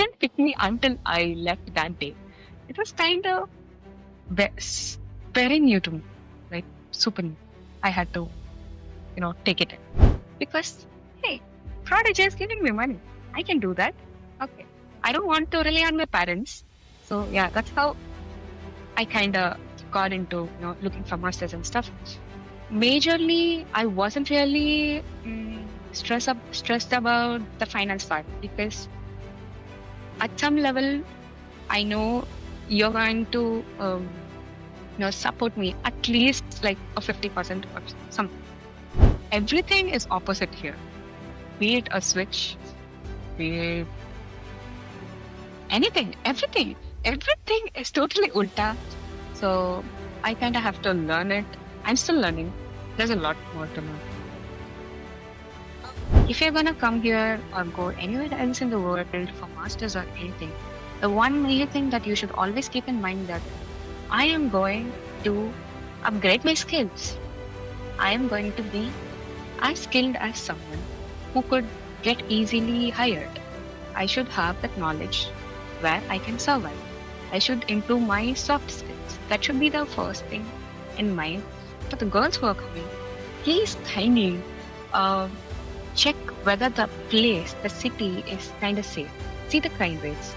didn't pick me until I left that day. It was kind of very new to me, like super new. I had to, take it in because hey, Prodigy is giving me money. I can do that. Okay, I don't want to rely on my parents. So yeah, that's how I kind of got into looking for masters and stuff. Majorly, I wasn't really stressed about the finance part because at some level, I know you're going to support me at least like a 50% or something. Everything is opposite here. Be it a switch, be it anything, everything is totally ulta. So I kind of have to learn it. I'm still learning. There's a lot more to learn. If you're gonna come here or go anywhere else in the world for masters or anything, the one major thing that you should always keep in mind that I am going to upgrade my skills. I am going to be as skilled as someone who could get easily hired. I should have that knowledge where I can survive. I should improve my soft skills. That should be the first thing in mind. For the girls who are coming, please kindly check whether the place, the city is kind of safe. See the crime rates.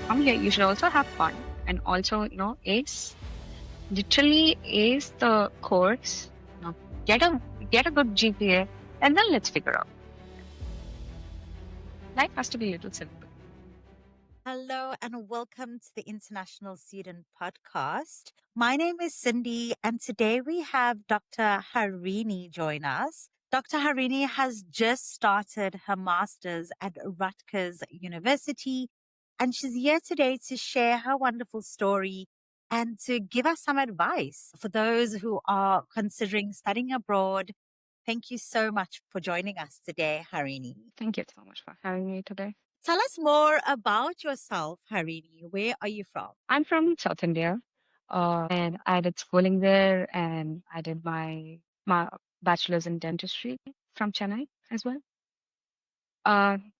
From here, you should also have fun and also, ace. Literally ace the course. Get a good GPA, and then let's figure out. Life has to be a little simple. Hello and welcome to the International Student Podcast. My name is Cindy, and today we have Dr. Harini join us. Dr. Harini has just started her master's at Rutgers University, and she's here today to share her wonderful story and to give us some advice for those who are considering studying abroad. Thank you so much for joining us today, Harini. Thank you so much for having me today. Tell us more about yourself, Harini. Where are you from? I'm from South India, and I did schooling there, and I did my bachelor's in dentistry from Chennai as well.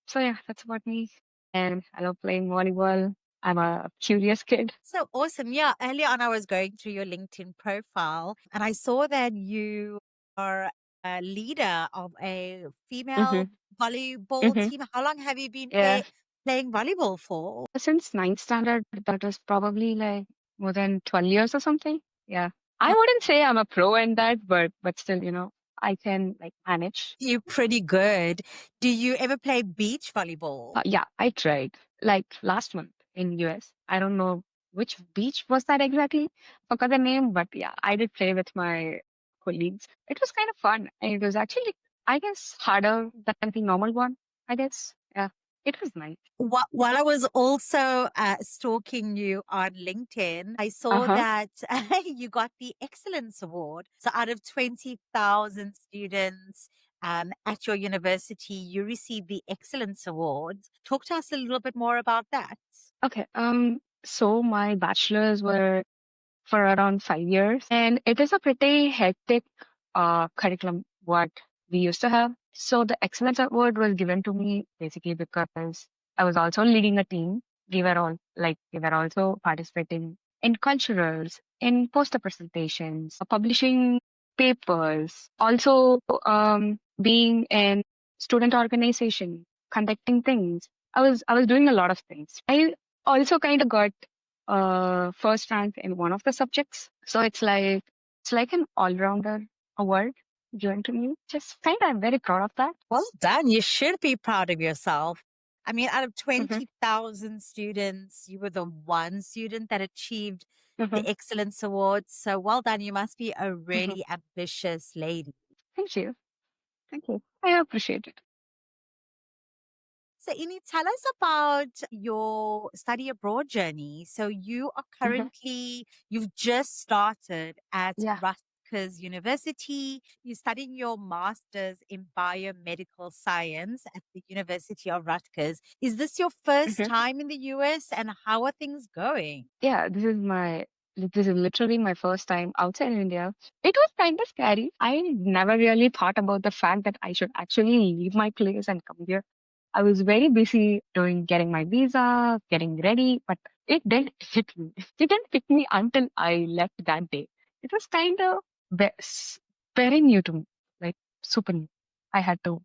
So yeah, that's about me. And I love playing volleyball. I'm a curious kid. So awesome. Yeah. Earlier on, I was going through your LinkedIn profile and I saw that you are a leader of a female volleyball Mm-hmm. team. How long have you been Yeah, playing volleyball for? since ninth standard, that was probably like more than 12 years or something. Yeah, I wouldn't say I'm a pro in that, but still, I can like manage. You're pretty good. Do you ever play beach volleyball? Yeah, I tried like last month in US. I don't know which beach was that exactly. Forgot the name, but yeah, I did play with my colleagues. It was kind of fun, and it was actually, I guess, harder than the normal one. I guess, yeah, it was nice. While I was also stalking you on LinkedIn, I saw Uh-huh. that you got the Excellence Award. So, out of 20,000 students at your university, you received the Excellence Award. Talk to us a little bit more about that. Okay. So my bachelor's were for around 5 years, and it is a pretty hectic curriculum what we used to have. So the excellence award was given to me basically because I was also leading a team. We were also participating in culturals, in poster presentations, publishing papers, also being in student organization, conducting things. I was doing a lot of things. I also kind of got first rank in one of the subjects. So it's like an all-rounder award given to me. Just kind of I'm very proud of that. Well done. You should be proud of yourself. I mean, out of Mm-hmm, 20,000 students, you were the one student that achieved mm-hmm, the Excellence Award. So well done. You must be a mm-hmm. really ambitious lady. Thank you. Thank you. I appreciate it. So, Ini, tell us about your study abroad journey. So, Mm-hmm. you've just started at Yeah. Rutgers University. You're studying your master's in biomedical science at the University of Rutgers. Is this your first Mm-hmm. time in the US and how are things going? Yeah, this is literally my first time outside India. It was kind of scary. I never really thought about the fact that I should actually leave my place and come here. I was very busy doing getting my visa, getting ready, but it didn't hit me. It didn't hit me until I left that day. It was kind of very new to me, like super new. I had to,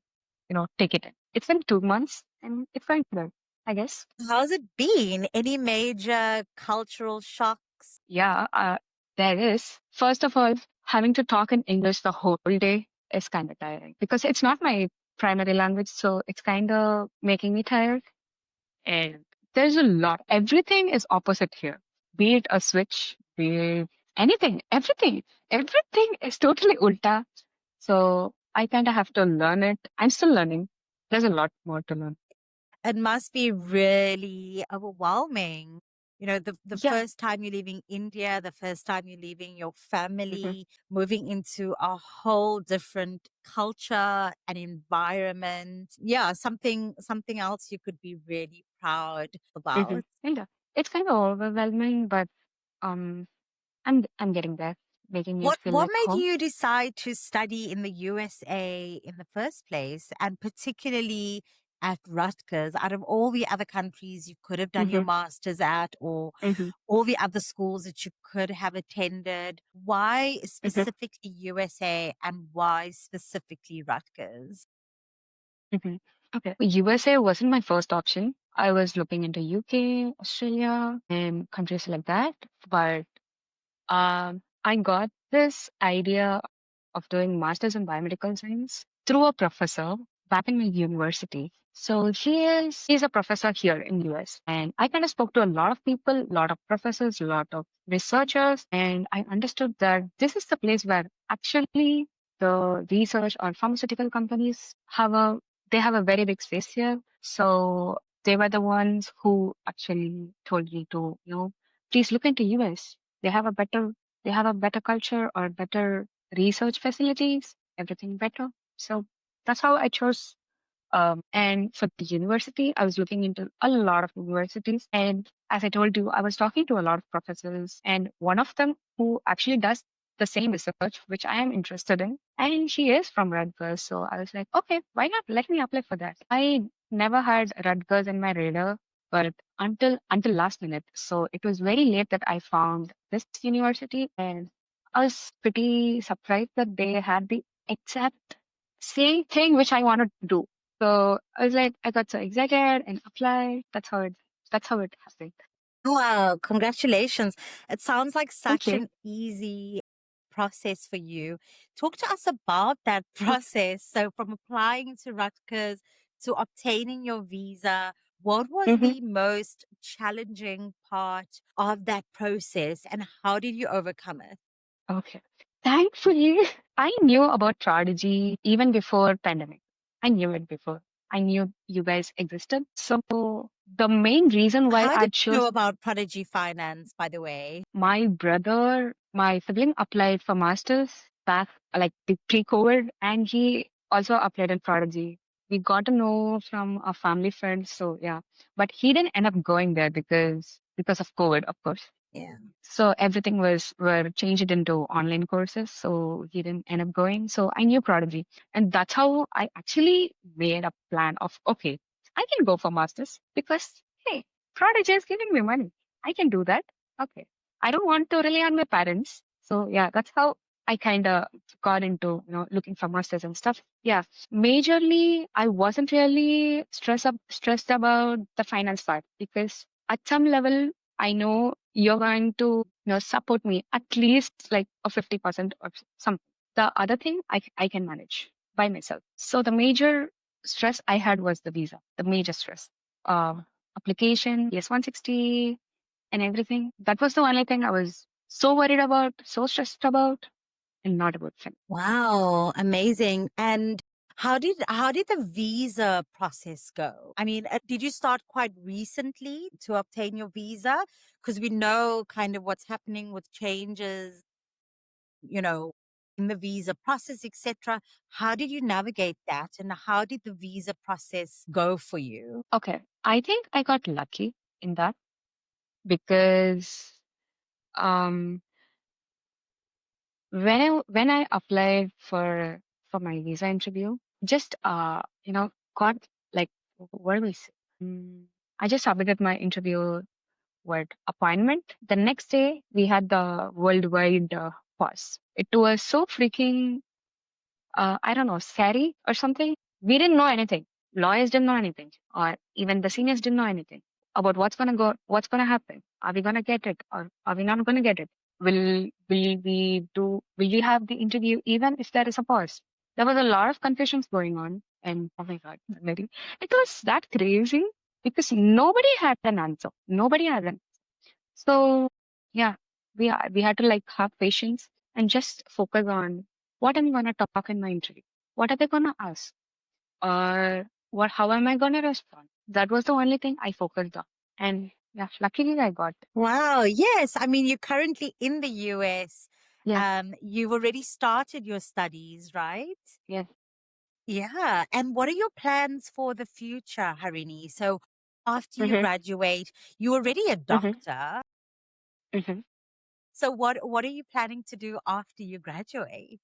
take it in. It's been 2 months and it went good, I guess. How's it been? Any major cultural shocks? Yeah, there is. First of all, having to talk in English the whole day is kind of tiring because it's not my primary language, so it's kind of making me tired. And there's a lot. Everything is opposite here. Be it a switch, be it anything, everything is totally ulta. So I kind of have to learn it. I'm still learning. There's a lot more to learn. It must be really overwhelming. The Yeah. first time you're leaving India, the first time you're leaving your Hmm. family, moving into a whole different culture and environment. Yeah, something else you could be really proud Hmm. about. And it's kind of overwhelming, but um, I'm getting there, making it feel What like made home. you decide to study in the USA in the first place, and particularly at Rutgers? Out of all the other countries you could have done your Hmm. master's at, or Hmm. all the other schools that you could have attended, why Hmm. specifically USA and why specifically Rutgers? Hmm. Okay. USA wasn't my first option. I was looking into UK, Australia, and countries like that. But I got this idea of doing masters in biomedical science through a professor back in my university. So he's a professor here in US, and I kind of spoke to a lot of people, a lot of professors, a lot of researchers, and I understood that this is the place where actually the research or pharmaceutical companies have a very big space here. So they were the ones who actually told me to, please look into US. They have a better they have a better culture or better research facilities, everything better. So that's how I chose. And for the university, I was looking into a lot of universities. And as I told you, I was talking to a lot of professors, and one of them who actually does the same research, which I am interested in, and she is from Rutgers. So I was like, okay, why not? Let me apply for that. I never had Rutgers in my radar, but until last minute. So it was very late that I found this university, and I was pretty surprised that they had the exact same thing which I wanted to do. So I was like, I got so excited and applied. That's how it happened. Wow, congratulations. It sounds like Thank such you. an easy process for you. Talk to us about that process. So, from applying to Rutgers to obtaining your visa, what was Mm-hmm. the most challenging part of that process and how did you overcome it? Okay. Thankfully, I knew about Prodigy even before pandemic. I knew it before. I knew you guys existed. So the main reason why How I did you know chose about Prodigy Finance, by the way? my sibling applied for masters back like pre-COVID, and he also applied in Prodigy. We got to know from a family friend, so yeah. But he didn't end up going there because of COVID, of course. Yeah. So everything were changed into online courses. So he didn't end up going. So I knew Prodigy, and that's how I actually made a plan of okay, I can go for masters because hey, Prodigy is giving me money. I can do that. Okay, I don't want to rely on my parents. So yeah, that's how I kind of got into looking for masters and stuff. Yeah, majorly I wasn't really stressed about the finance part because at some level I know you're going to support me at least like a 50% or something. The other thing I can manage by myself. So the major stress I had was the visa, the major stress. Application, yes 160 and everything. That was the only thing I was so worried about, so stressed about, and not about fin. Wow, amazing. And how did the visa process go? I mean, did you start quite recently to obtain your visa? Because we know kind of what's happening with changes, you know, in the visa process, etc. How did you navigate that, and how did the visa process go for you? Okay. I think I got lucky in that because um when I applied for my visa interview, just got like what do we say? I just submitted my interview word appointment. The next day, we had the worldwide pause. It was so freaking, I don't know, scary or something. We didn't know anything. Lawyers didn't know anything, or even the seniors didn't know anything about what's gonna happen. Are we gonna get it, or are we not gonna get it? Will we have the interview even if there is a pause? There was a lot of confusions going on, and oh my god, Mary, it was that crazy because nobody had an answer. Nobody had an so yeah, we had to like have patience and just focus on what I'm gonna talk in my interview. What are they gonna ask? Or what how am I gonna respond? That was the only thing I focused on. And yeah, luckily I got it. Wow. Yes. I mean, you're currently in the US. Yeah, You've already started your studies, right? yeah. Yeah. And what are your plans for the future, Harini? So after you Mm-hmm, graduate, you're already a mm-hmm, doctor. mm-hmm. So what are you planning to do after you graduate?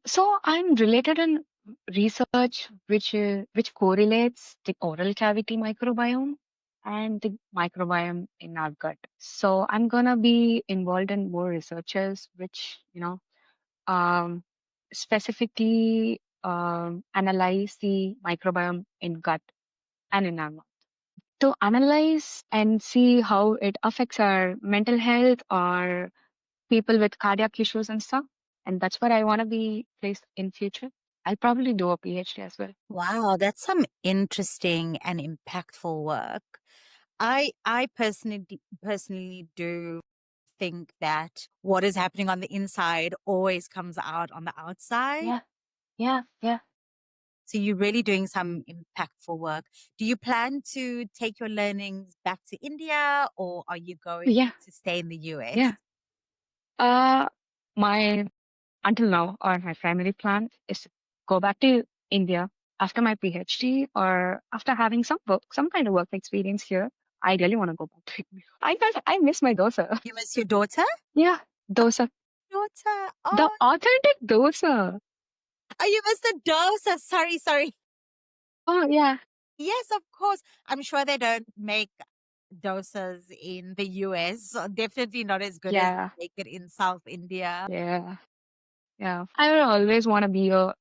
So I'm related in research which correlates the oral cavity microbiome and the microbiome in our gut. So I'm gonna be involved in more researches which, um, specifically analyze the microbiome in gut and in our mouth. To analyze and see how it affects our mental health or people with cardiac issues and stuff. And that's where I want to be placed in future. I'll probably do a PhD as well. Wow, that's some interesting and impactful work. I personally do think that what is happening on the inside always comes out on the outside. Yeah, yeah, yeah, So you're really doing some impactful work. Do you plan to take your learnings back to India or are you going yeah, to stay in the US? yeah. My until now, or my primary plan is to go back to India after my PhD or after having some kind of work experience here. I really want to go back to India. I miss my dosa. You miss your daughter? Yeah, dosa, Daughter. the Oh, authentic dosa. oh, you miss the dosa. Sorry, sorry. Oh yeah, Yes, of course. I'm sure they don't make dosas in the US. So definitely not as good as yeah, they make it in South India. yeah. Yeah, I will always want to be a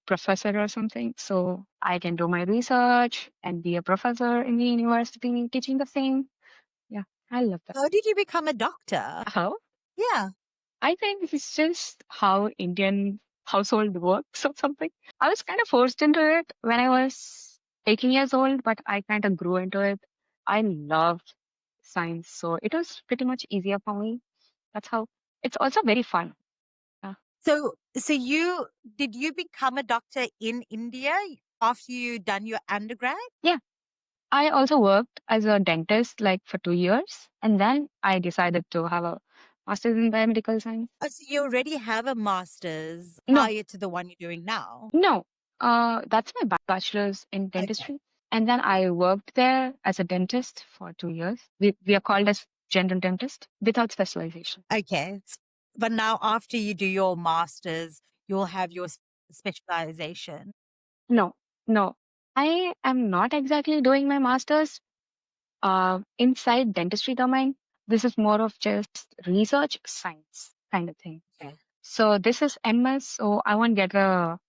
professor or something, so I can do my research and be a professor in the university teaching the same. Yeah, I love that. How did you become a doctor? How? Yeah. I think it's just how Indian household works or something. I was kind of forced into it when I was 18 years old, but I kind of grew into it. I loved science, so it was pretty much easier for me. That's how. It's also very fun. Yeah. So you become a doctor in India after you done your undergrad? Yeah. I also worked as a dentist like for 2 years, and then I decided to have a master's in biomedical science. Oh, so you already have a master's No, prior to the one you're doing now. no, that's my bachelor's in Okay. dentistry, and then I worked there as a dentist for 2 years. We are called as general dentist without specialization. Okay. But now after you do your master's, you'll have your specialization. No, no, I am not exactly doing my master's inside dentistry domain. This is more of just research science kind of thing. Okay. So this is MS. So I won't get a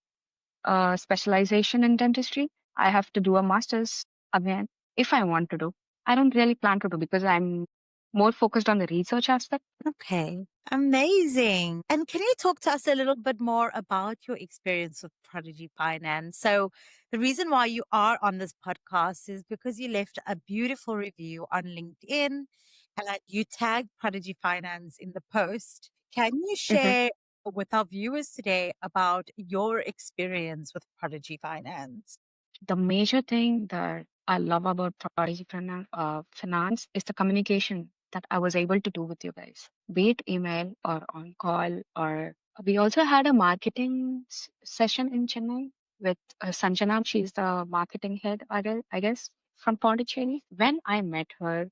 specialization in dentistry. I have to do a master's again if I want to do. I don't really plan to do because I'm more focused on the research aspect. Okay. Amazing. And can you talk to us a little bit more about your experience with Prodigy Finance? So, the reason why you are on this podcast is because you left a beautiful review on LinkedIn and you tagged Prodigy Finance in the post. Can you Mhm. share with our viewers today about your experience with Prodigy Finance? The major thing that I love about Prodigy Finance is the communication that I was able to do with you guys, be it email or on call. Or we also had a marketing session in Chennai with Sanjana. She's the marketing head, I guess, from Pondicherry. When I met her,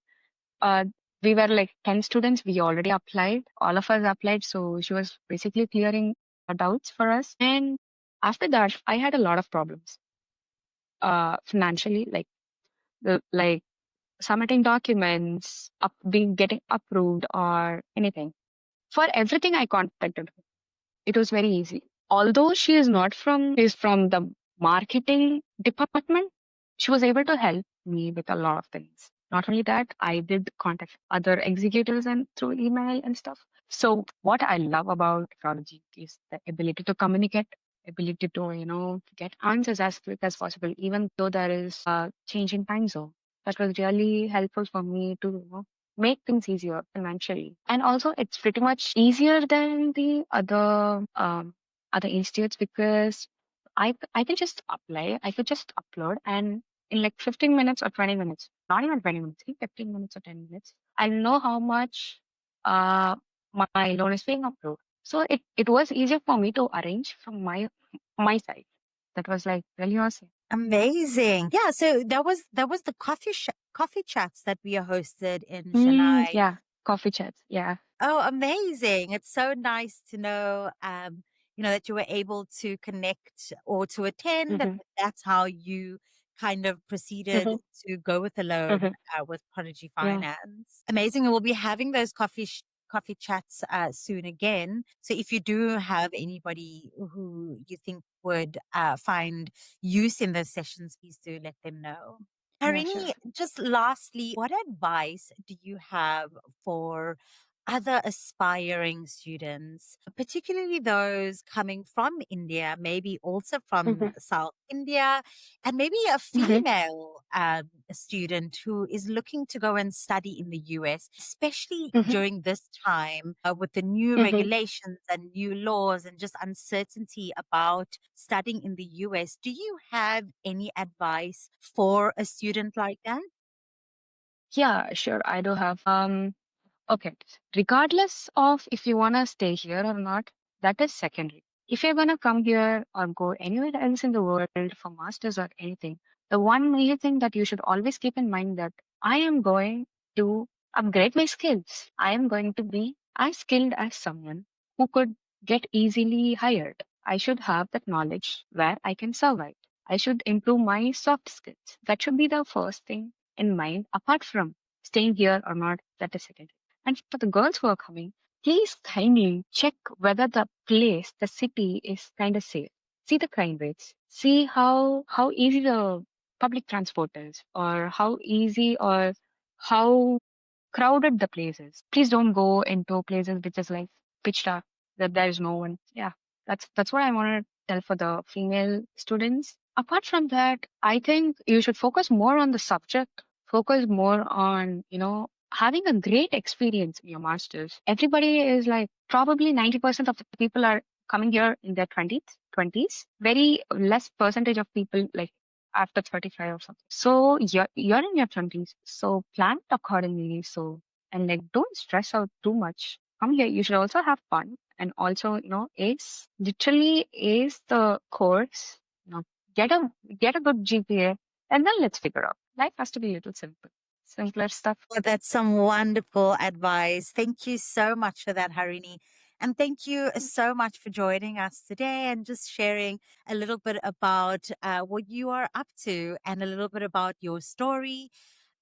uh, we were like 10 students. We already applied. All of us applied. So she was basically clearing our doubts for us. And after that, I had a lot of problems financially, like submitting documents, being getting approved or anything. For everything, I contacted her. It was very easy. Although she's from the marketing department, she was able to help me with a lot of things. Not only that, I did contact other executives and through email and stuff. So what I love about technology is the ability to communicate, ability to, get answers as quick as possible, even though there is a change in time zone. That was really helpful for me to, make things easier financially. And also it's pretty much easier than the other institutes because I can just apply, I could just upload and in like 15 minutes or 20 minutes, not even 20 minutes, in 15 minutes or 10 minutes, I'll know how much uh my loan is being approved. So it was easier for me to arrange from my side. That was like really awesome. Amazing. Yeah, so that was the coffee chats that we hosted in Chennai. Yeah, coffee chats. Yeah. Oh, amazing. It's so nice to know, that you were able to connect or to attend. And Mm-hmm. that's how you kind of proceeded Mm-hmm. to go with a loan Mm-hmm. with Prodigy Yeah. Finance. Amazing. And we'll be having those coffee chats soon again. So if you do have anybody who you think would find use in those sessions, please do let them know. Yeah, sure. Harini, just lastly, what advice do you have for other aspiring students, particularly those coming from India, maybe also from Mm-hmm. South India, and maybe a Mm-hmm. female student who is looking to go and study in the US, especially Mm-hmm. during this time with the new Mm-hmm. regulations and new laws and just uncertainty about studying in the US. Do you have any advice for a student like that? Yeah, sure. I do have. Okay. Regardless of if you wanna stay here or not, that is secondary. If you're gonna come here or go anywhere else in the world for masters or anything, the one major thing that you should always keep in mind that I am going to upgrade my skills. I am going to be as skilled as someone who could get easily hired. I should have that knowledge where I can survive. I should improve my soft skills. That should be the first thing in mind, apart from staying here or not, that is secondary. And for the girls who are coming, please kindly check whether the place, the city is kind of safe. See the crime rates. See how easy the public transport is, or how easy or how crowded the place is. Please don't go into places which is like pitch dark that there is no one. Yeah, that's what I want to tell for the female students. Apart from that, I think you should focus more on the subject, focus more on, having a great experience in your masters. Everybody is like probably 90% of the people are coming here in their 20s. Very less percentage of people like after 35 or something. So you're in your 20s. So plan it accordingly. So and like don't stress out too much. Come here. You should also have fun and also, ace the course. You know, get a get a good GPA and then let's figure out. Life has to be a little simple. Simpler stuff. Well, that's some wonderful advice. Thank you so much for that, Harini. And thank you so much for joining us today and just sharing a little bit about what you are up to and a little bit about your story.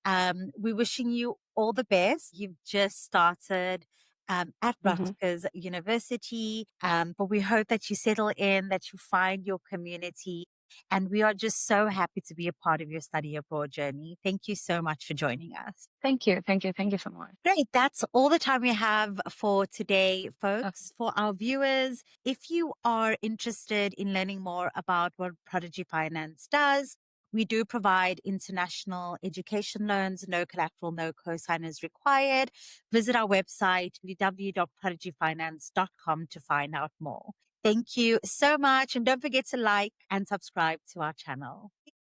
We're wishing you all the best. You've just started at Mm-hmm. Rutgers University, but we hope that you settle in, that you find your community. And we are just so happy to be a part of your study abroad journey. Thank you so much for joining us. Thank you. Thank you. Thank you so much. Great. That's all the time we have for today, Okay. folks. For our viewers, if you are interested in learning more about what Prodigy Finance does, we do provide international education loans, no collateral, no co-signers required. Visit our website, www.prodigyfinance.com to find out more. Thank you so much. And don't forget to like and subscribe to our channel.